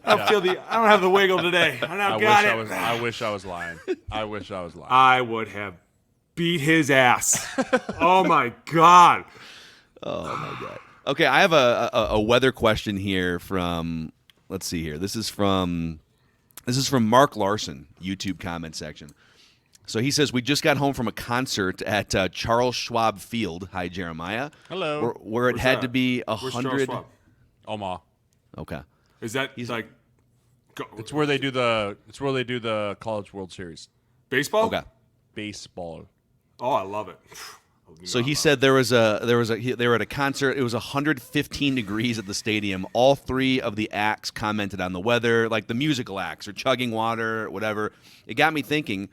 I don't have the wiggle today. I wish I was lying. I would have beat his ass. Oh my God. Oh my God. Okay, I have a weather question here from. Let's see here. This is from Mark Larson, YouTube comment section. So he says, we just got home from a concert at Charles Schwab Field. Hi, Jeremiah. Hello. Where it Where's had that? to be Where's Charles Schwab? Omaha. Okay. Is that It's where they do the College World Series. Baseball? Okay. Baseball. Oh, I love it. So he said they were at a concert. It was 115 degrees at the stadium. All 3 of the acts commented on the weather, like the musical acts or chugging water, whatever. It got me thinking,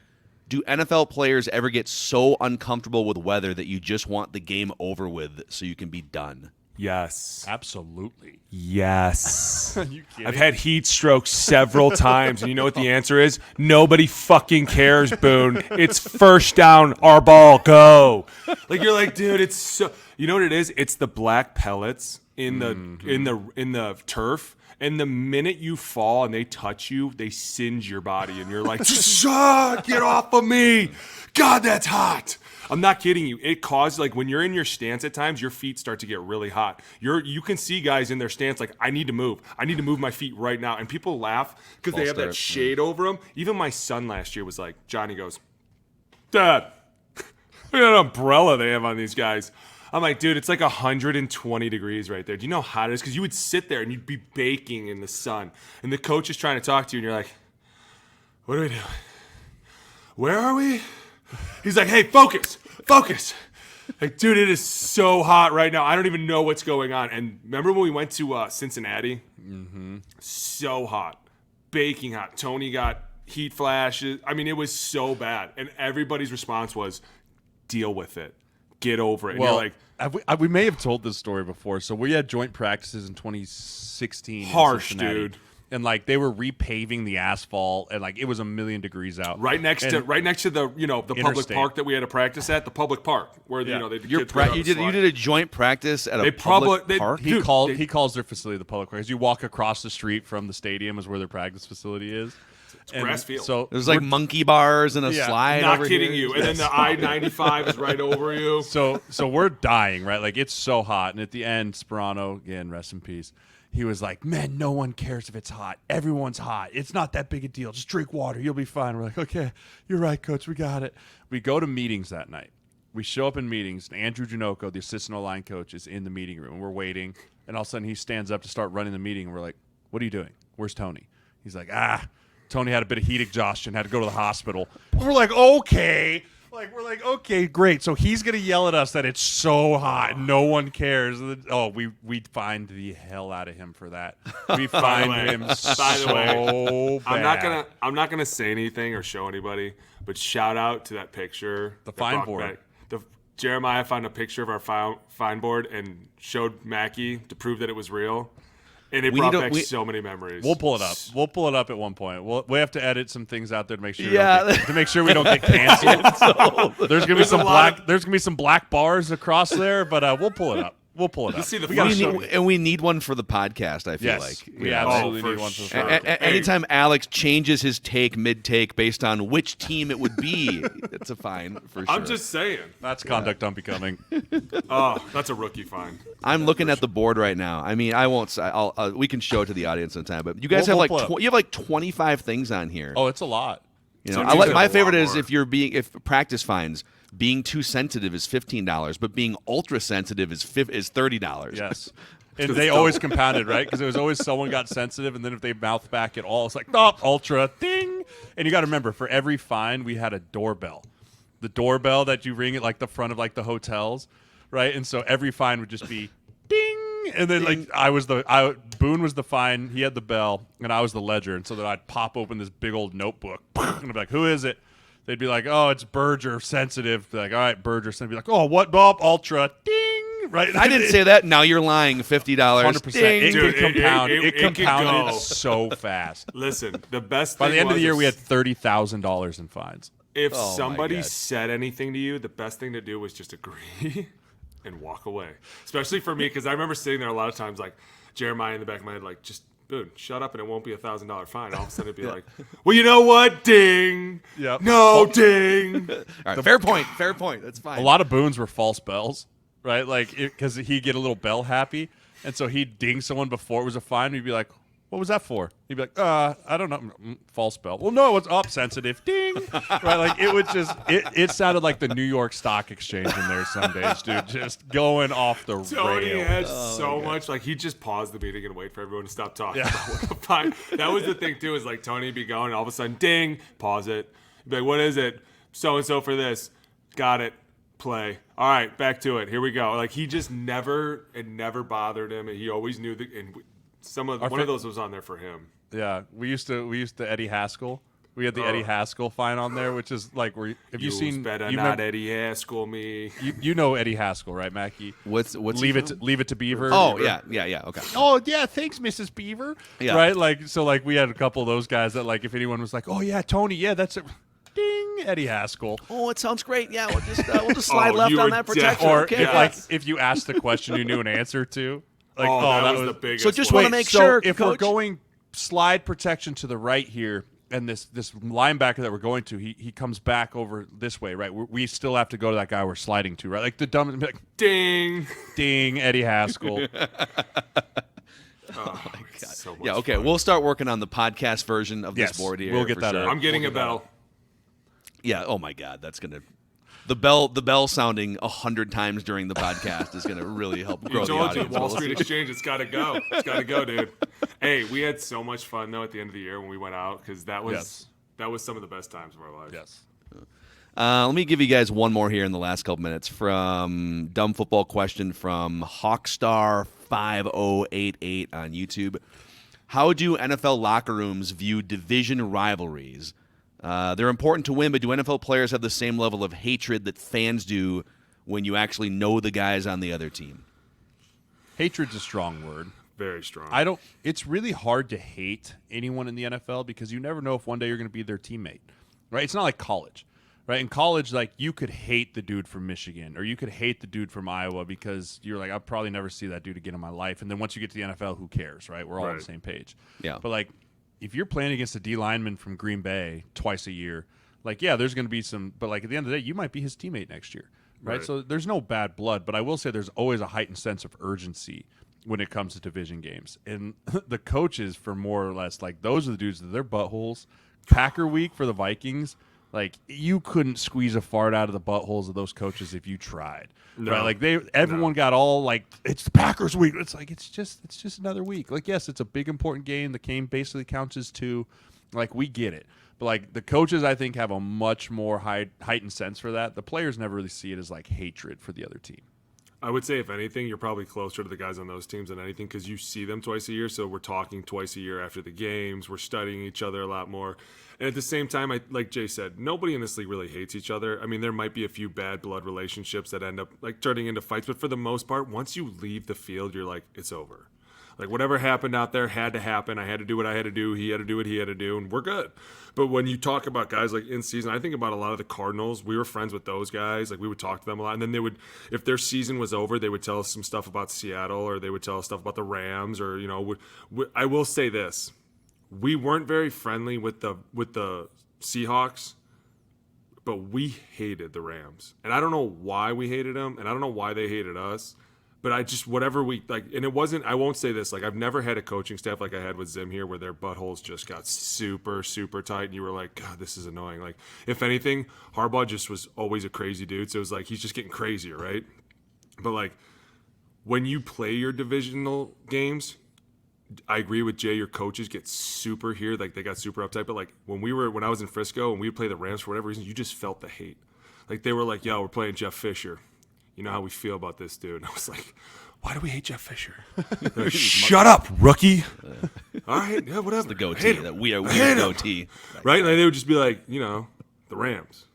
do NFL players ever get so uncomfortable with weather that you just want the game over with so you can be done? Yes. Absolutely. Yes. Are you kidding? I've had heat strokes several times, and you know what the answer is? Nobody fucking cares, Boone. It's first down, our ball, go. You're like, dude, it's so. You know what it is? It's the black pellets in the turf. And the minute you fall and they touch you, they singe your body, and you're like, get off of me. God, that's hot. I'm not kidding you. It causes, when you're in your stance at times, your feet start to get really hot. You can see guys in their stance I need to move. I need to move my feet right now. And people laugh because they have that shade over them. Even my son last year was like, Johnny goes, Dad, look at that umbrella they have on these guys. I'm like, dude, it's like 120 degrees right there. Do you know how hot it is? Because you would sit there and you'd be baking in the sun. And the coach is trying to talk to you, and you're like, what are we doing? Where are we? He's like, hey, focus. Like, dude, it is so hot right now. I don't even know what's going on. And remember when we went to Cincinnati? Mm-hmm. So hot. Baking hot. Tony got heat flashes. I mean, it was so bad. And everybody's response was, deal with it. Get over it. And Well, you're like, we may have told this story before. So we had joint practices in 2016. Harsh, in Cincinnati. dude. And like they were repaving the asphalt, and like it was 1,000,000 degrees out. Right next to the public Interstate. park that we had to practice at, the public park where they the You kids would did a joint practice at a public park? He calls their facility the public park. As you walk across the street from the stadium is where their practice facility is. It's grass field. So There's like monkey bars and a slide. Not over kidding here. you. And then the I-95 is right over you. So we're dying, right? Like it's so hot. And at the end, Sperano, again, rest in peace. He was like, man, no one cares if it's hot. Everyone's hot. It's not that big a deal. Just drink water. You'll be fine. We're like, okay, you're right, coach. We got it. We go to meetings that night. We show up in meetings, and Andrew Janocco, the assistant O-line coach, is in the meeting room. We're waiting, and all of a sudden he stands up to start running the meeting. And we're like, what are you doing? Where's Tony? He's like, Tony had a bit of heat exhaustion, had to go to the hospital. We're like, okay. We're like, okay, great. So he's going to yell at us that it's so hot. No one cares. Oh, we find the hell out of him for that. We find him so bad. I'm not gonna say anything or show anybody, but shout out to that picture. The fine board. Jeremiah found a picture of our fine board and showed Mackey to prove that it was real. And it brought back so many memories. We'll pull it up. We'll pull it up at one point. We have to edit some things out there to make sure we don't get canceled. There's gonna be some black bars across there, but we'll pull it up. We'll pull it up. See the we need one for the podcast, I feel like. We absolutely need one for the podcast. Anytime Alex changes his take mid-take based on which team it would be, it's a fine for sure. I'm just saying. That's conduct unbecoming. That's a rookie fine. I'm looking at the board right now. I mean, I won't say. We can show it to the audience in time, but you guys have you have like 25 things on here. Oh, it's a lot. You know, my favorite is if practice fines. Being too sensitive is $15, but being ultra sensitive is $30. Yes. And they always compounded, right? Because it was always someone got sensitive, and then if they mouth back at all, it's like, oh, ultra, ding. And you got to remember, for every fine, we had a doorbell. The doorbell that you ring at like the front of like the hotels, right? And so every fine would just be ding. And then like Boone was the fine, he had the bell, and I was the ledger. And so then I'd pop open this big old notebook, and I'd be like, who is it? They'd be like, oh, it's Berger sensitive. Be like, all right, Berger sensitive. Be like, oh, what, Bob? Ultra, ding. Right? I didn't say that. Now you're lying. $50. 100%. Ding. It compounded. It could compounded go. so fast. Listen, the best By thing the end of the year, was we had $30,000 in fines. if Oh, my somebody God. said anything to you, the best thing to do was just agree and walk away. Especially for me, because I remember sitting there a lot of times, like Jeremiah in the back of my head, like, just dude, shut up and it won't be $1,000 fine. All of a sudden it'd be like, well, you know what? Ding. Yep. No, ding. All right, fair point. Fair point. That's fine. A lot of Boones were false bells, right? Like, because he'd get a little bell happy, and so he'd ding someone before it was a fine. We'd be like, what was that for? He'd be like, I don't know. False bell. Well, no, it's up sensitive. Ding. Right? Like, it would just, it sounded like the New York Stock Exchange in there some days, dude. Just going off the Tony rail. had so much, like, he'd just pause the meeting and wait for everyone to stop talking about what the fine. That was the thing, too, is like Tony would be going, and all of a sudden, ding, pause it. He'd be like, what is it? So-and-so for this. Got it. Play. All right, back to it. Here we go. Like, he just it never bothered him, and he always knew that, and one of those was on there for him. Yeah, we used to Eddie Haskell. We had the Eddie Haskell fine on there, which is like where have you seen? Better you not remember, Eddie Haskell me. You know Eddie Haskell, right, Mackey? What's leave it to Beaver? Oh yeah. Okay. Oh yeah, thanks, Mrs. Beaver. Yeah. Right, like so, like we had a couple of those guys that like if anyone was like, oh yeah, Tony, yeah, that's it. Ding, Eddie Haskell. Oh, it sounds great. Yeah, we'll just slide left on that protection. Or Okay. if you asked the question you knew an answer to. Like, that was the biggest. So just one. want to make sure, if Coach. we're going slide protection to the right here, and this linebacker that we're going to, he comes back over this way, right? We still have to go to that guy we're sliding to, right? Like the dumb, like Ding. ding, Eddie Haskell. Oh my God. So much Yeah, okay. fun. We'll start working on the podcast version of Yes, this board here. we'll get for that sure. up. I'm getting a bell. Yeah. Oh my God, that's gonna. The bell sounding 100 times during the podcast is going to really help grow You the told audience. you, Wall Street Exchange, it's got to go. It's got to go, dude. Hey, we had so much fun, though, at the end of the year when we went out, because that was some of the best times of our lives. Yes. Let me give you guys one more here in the last couple minutes from Dumb Football Question from Hawkstar5088 on YouTube. How do NFL locker rooms view division rivalries? They're important to win, but do NFL players have the same level of hatred that fans do when you actually know the guys on the other team? Hatred's a strong word. Very strong. It's really hard to hate anyone in the NFL because you never know if one day you're going to be their teammate, right? It's not like college. Right, in college, like you could hate the dude from Michigan or you could hate the dude from Iowa because you're like, I'll probably never see that dude again in my life. And then once you get to the NFL, who cares, right? We're all on the same page. Yeah. But like, if you're playing against a D lineman from Green Bay twice a year, like, yeah, there's going to be some, but like at the end of the day, you might be his teammate next year, right? So there's no bad blood, but I will say there's always a heightened sense of urgency when it comes to division games. And the coaches, for more or less, like those are the dudes that they're buttholes. Packer week for the Vikings. Like you couldn't squeeze a fart out of the buttholes of those coaches if you tried, right? Like everyone got all like, it's the Packers week. It's like it's just another week. Like yes, it's a big important game. The game basically counts as two. Like we get it, but like the coaches, I think have a much more heightened sense for that. The players never really see it as like hatred for the other team. I would say, if anything, you're probably closer to the guys on those teams than anything because you see them twice a year. So we're talking twice a year after the games. We're studying each other a lot more. And at the same time, like Jay said, nobody in this league really hates each other. I mean, there might be a few bad blood relationships that end up like turning into fights. But for the most part, once you leave the field, you're like, it's over. Like whatever happened out there had to happen. I had to do what I had to do. He had to do what he had to do, and we're good. But when you talk about guys like in season, I think about a lot of the Cardinals. We were friends with those guys. Like we would talk to them a lot, and then they would, if their season was over, they would tell us some stuff about Seattle, or they would tell us stuff about the Rams, or I will say this: we weren't very friendly with the Seahawks, but we hated the Rams, and I don't know why we hated them, and I don't know why they hated us. But I just, whatever we, like, and it wasn't, I won't say this, like, I've never had a coaching staff like I had with Zim here where their buttholes just got super, super tight, and you were like, God, this is annoying. Like, if anything, Harbaugh just was always a crazy dude, so it was like, he's just getting crazier, right? But, like, when you play your divisional games, I agree with Jay, your coaches get super here, like, they got super uptight, but, like, when I was in Frisco and we would play the Rams for whatever reason, you just felt the hate. Like, they were like, yo, we're playing Jeff Fisher. You know how we feel about this dude. And I was like, why do we hate Jeff Fisher? Like, shut up, rookie. All right, yeah, whatever. It's the goatee. That we are goatee. Right? Like, they would just be like, the Rams.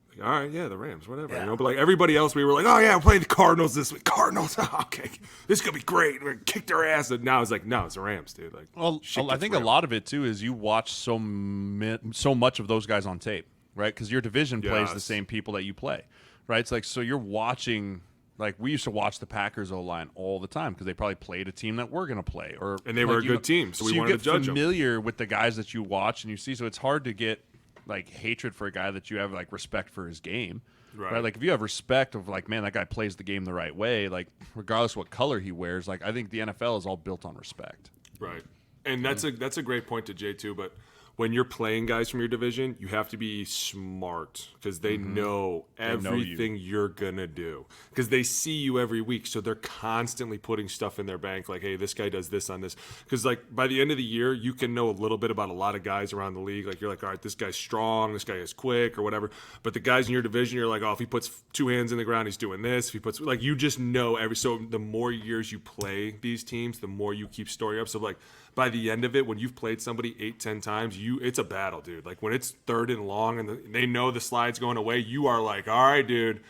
Like, all right, yeah, the Rams, whatever. Yeah. But like everybody else, we were like, oh yeah, we're playing the Cardinals this week. Cardinals, okay, this is gonna be great. We're gonna kick their ass. And now it's like, no, it's the Rams, dude. Like, well, I think a lot of it too is you watch so much of those guys on tape, right? Because your division plays the same people that you play. Right, it's like, so you're watching, like we used to watch the Packers O-line all the time because they probably played a team that we're going to play, and they were a good team, so we wanted to judge them. You get familiar with the guys that you watch and you see, so it's hard to get like hatred for a guy that you have like respect for his game, right? Like if you have respect of like, man, that guy plays the game the right way, like regardless what color he wears, like I think the NFL is all built on respect, right? And that's a great point to Jay too, but. When you're playing guys from your division, you have to be smart because they know everything you're going to do because they see you every week. So they're constantly putting stuff in their bank like, hey, this guy does this on this. Because like by the end of the year, you can know a little bit about a lot of guys around the league. Like you're like, all right, this guy's strong, this guy is quick or whatever. But the guys in your division, you're like, oh, if he puts two hands in the ground, he's doing this. If he puts, like, you just know so the more years you play these teams, the more you keep story up. So like, by the end of it, when you've played somebody 8-10 times, it's a battle, dude. Like when it's third and long and they know the slide's going away, you are like, all right, dude,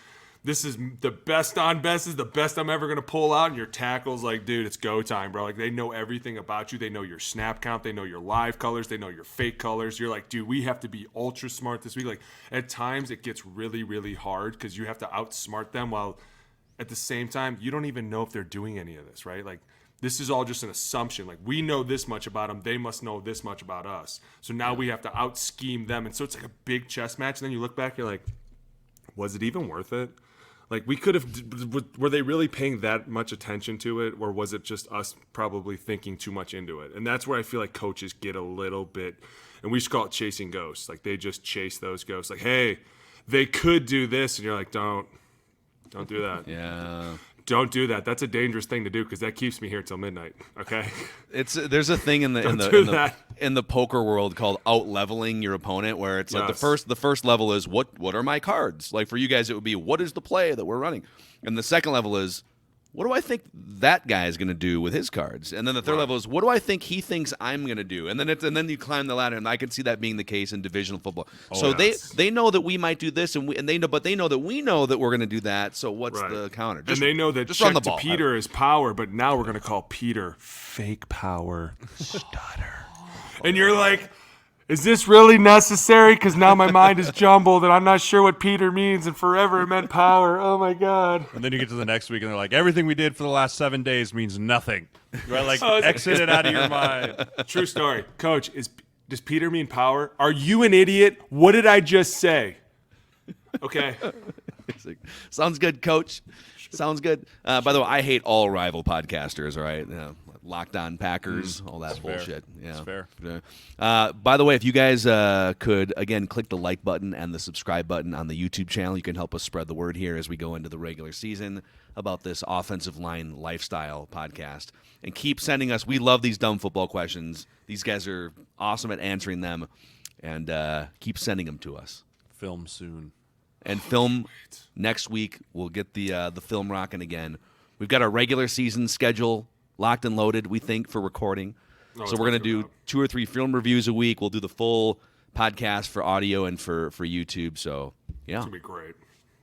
this is the best on best. This is the best I'm ever going to pull out. And your tackle's like, dude, it's go time, bro. Like they know everything about you. They know your snap count. They know your live colors. They know your fake colors. You're like, dude, we have to be ultra smart this week. Like at times it gets really, really hard because you have to outsmart them while at the same time, you don't even know if they're doing any of this, right? Like, this is all just an assumption. Like, we know this much about them. They must know this much about us. So now we have to out-scheme them. And so it's like a big chess match. And then you look back, you're like, was it even worth it? Like, we could have – were they really paying that much attention to it? Or was it just us probably thinking too much into it? And that's where I feel like coaches get a little bit – and we just call it chasing ghosts. Like, they just chase those ghosts. Like, hey – they could do this, and you're like, don't do that. Yeah. Don't do that. That's a dangerous thing to do because that keeps me here till midnight. Okay. There's a thing in the poker world called out leveling your opponent, where it's like the first level is what are my cards? Like for you guys, it would be what is the play that we're running, and the second level is what do I think that guy is going to do with his cards, and then the third level is what do I think he thinks I'm going to do, and then you climb the ladder, and I can see that being the case in divisional football. They know that we might do this, and they know that we know that we're going to do that. So what's the counter? And they know that check to Peter is power, but now we're going to call Peter fake power stutter, and you're like, is this really necessary? Because now my mind is jumbled and I'm not sure what Peter means, and forever it meant power. Oh, my God. And then you get to the next week and they're like, everything we did for the last 7 days means nothing. Right? Like, exit it out of your mind. True story. Coach, does Peter mean power? Are you an idiot? What did I just say? Okay. Sounds good, Coach. Sounds good. By the way, I hate all rival podcasters, all right? Locked On Packers, all that bullshit. That's fair. By the way, if you guys could, again, click the like button and the subscribe button on the YouTube channel, you can help us spread the word here as we go into the regular season about this offensive line lifestyle podcast. And keep sending us. We love these dumb football questions. These guys are awesome at answering them. And keep sending them to us. Film soon. And film next week. We'll get the film rocking again. We've got our regular season schedule locked and loaded, we think, for recording. So we're going to do 2 or 3 film reviews a week. We'll do the full podcast for audio and for YouTube. So, yeah. It's going to be great.